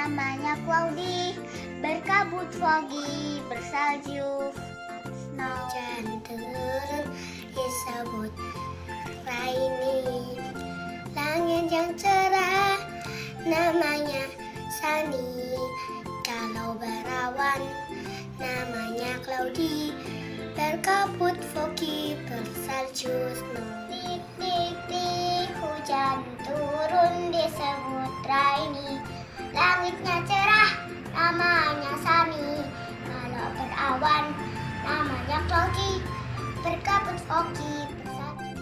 namanya cloudy, berkabut foggy, bersalju snow. Hujan turun disebut rainy. Langit yang cerah namanya sunny. Kalau berawan namanya cloudy, berkabut foggy, bersalju snow. Tik tik tik, hujan turun disebut rainy. Langitnya cerah namanya sunny. Kalau berawan namanya cloudy, berkabut foggy, bersalju.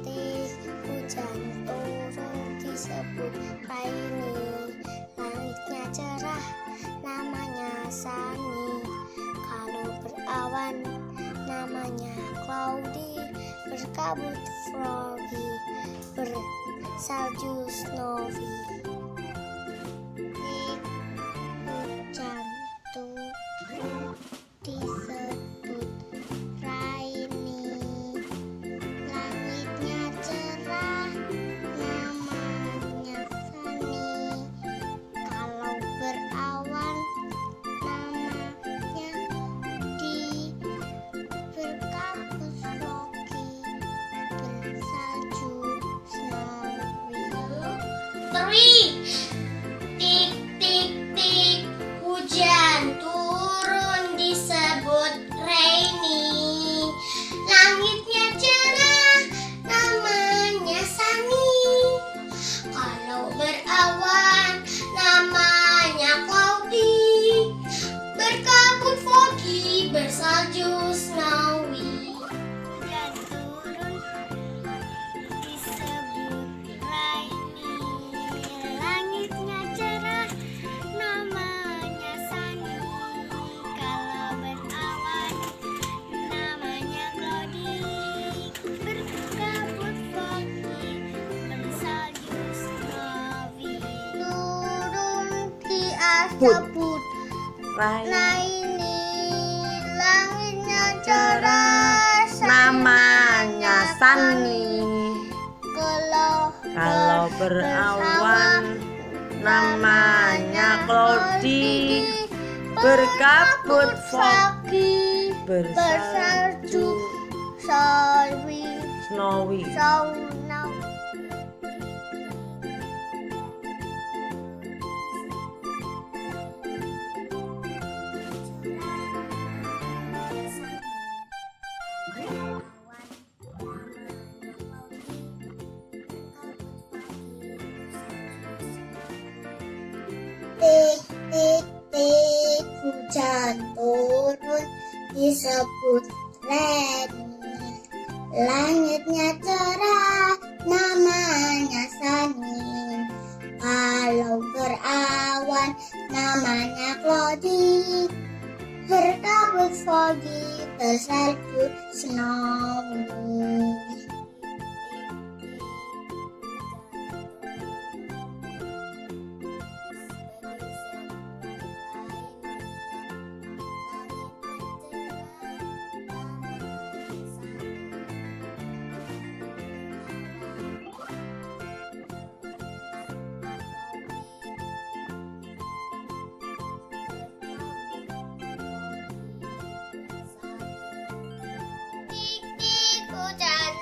Tik hujan turun disebut rainy. Langitnya cerah namanya sunny. Kalau berawan namanya cloudy, berkabut foggy, bersalju snowy. Tik hujan turun disebut rainy. Langitnya cerah namanya sunny. Kalau berawan namanya di, berkabut foggy, bersalju snowy. Tik tik tik, hujan turun disebut rainy. Langitnya cerah namanya sunny. Kalau berawan namanya cloudy, berkabut foggy, bersalju snowy. Hujan turun disebut rainy. Langitnya cerah namanya sunny. Kalau berawan namanya cloudy, berkabut foggy, bersalju snowy. Turun di asaput rainy. Langitnya cerah namanya sunny. Kalau berawan namanya cloudy, berkabut foggy, bersalju snowy. Tik tik tik, hujan turun disebut rainy. Langitnya cerah namanya sunny. Kalau berawan namanya cloudy, berkabut foggy, bersalju snowy. Tik tik, hujan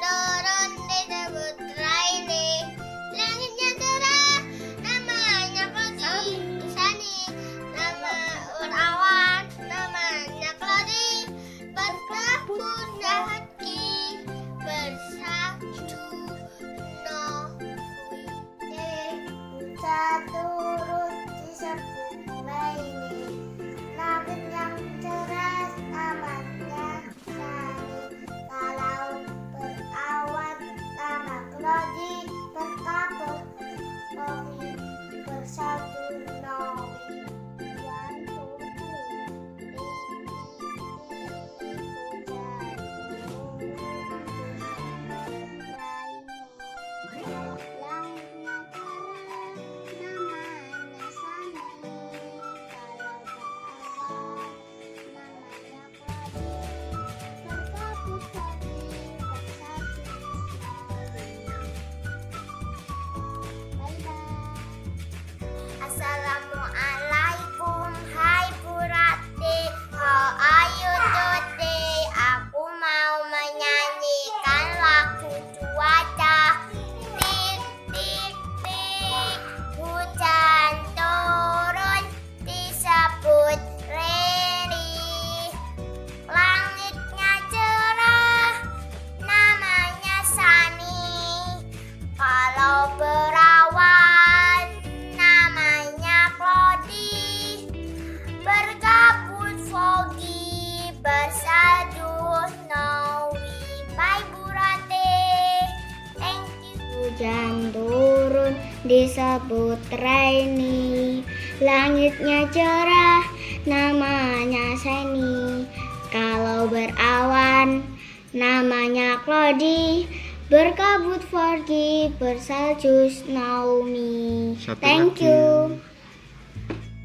disebut rainy. Langitnya cerah, namanya sunny. Kalau berawan, namanya cloudy. Berkabut foggy, bersalju snowy. Thank you.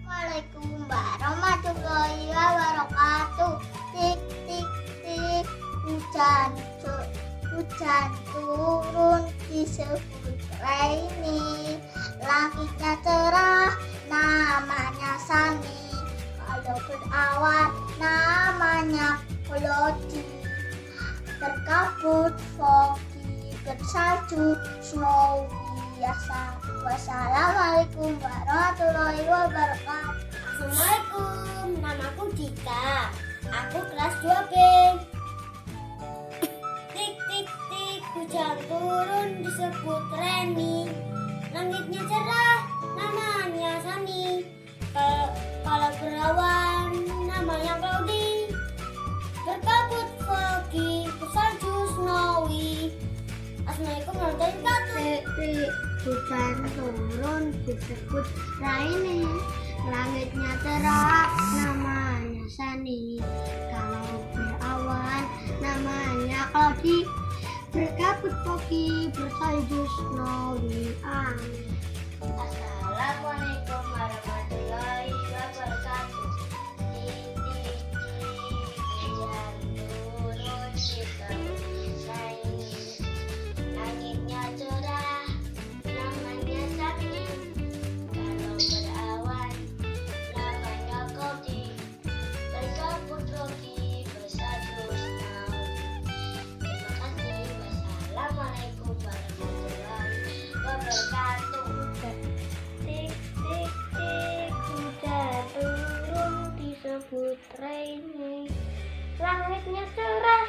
Assalamualaikum warahmatullahi wabarakatuh. Tik tik tik, hujan turun disebut rainy. Langitnya cerah, namanya sunny. Kalau berawan, namanya cloudy. Berkabut foggy, bersalju snowy. Wassalamualaikum warahmatullahi wabarakatuh. Assalamualaikum, namaku Dika. Aku kelas 2B. Tik tik tik, hujan turun disebut rainy. Langitnya cerah, namanya sunny. Kalau berawan, namanya cloudy. Berkabut foggy, bersalju snowy. Assalamualaikum warahmatullahi wabarakatuh. Hujan turun disebut rainy. Langitnya cerah, namanya sunny. Kalau berawan, namanya cloudy. Berkabut foggy, bersalju snowy. Amin. Assalamualaikum warahmatullahi wabarakatuh. Tik tik tik, hujan turun disebut rainy. Langitnya cerah, namanya sunny. Kalau berawan, namanya cloudy. Berkabut foggy, bersalju snowy. Terima kasih. Wassalamualaikum warahmatullahi wabarakatuh. Tik tik tik, hujan turun disebut rainy. Langitnya cerah,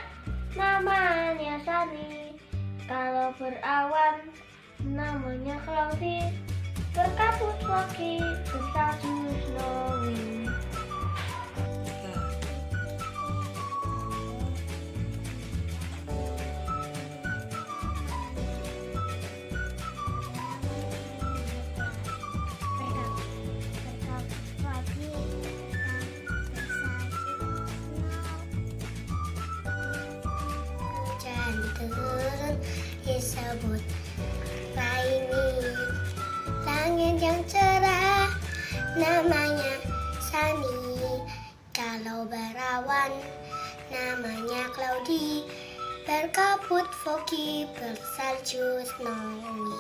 namanya sunny. Kalau berawan, namanya cloudy. Berkabut foggy, bersalju snowy. Hujan turun disebut rainy. Langit yang cerah, namanya sunny. Kalau berawan, namanya cloudy. Berkabut foggy, bersalju snowy.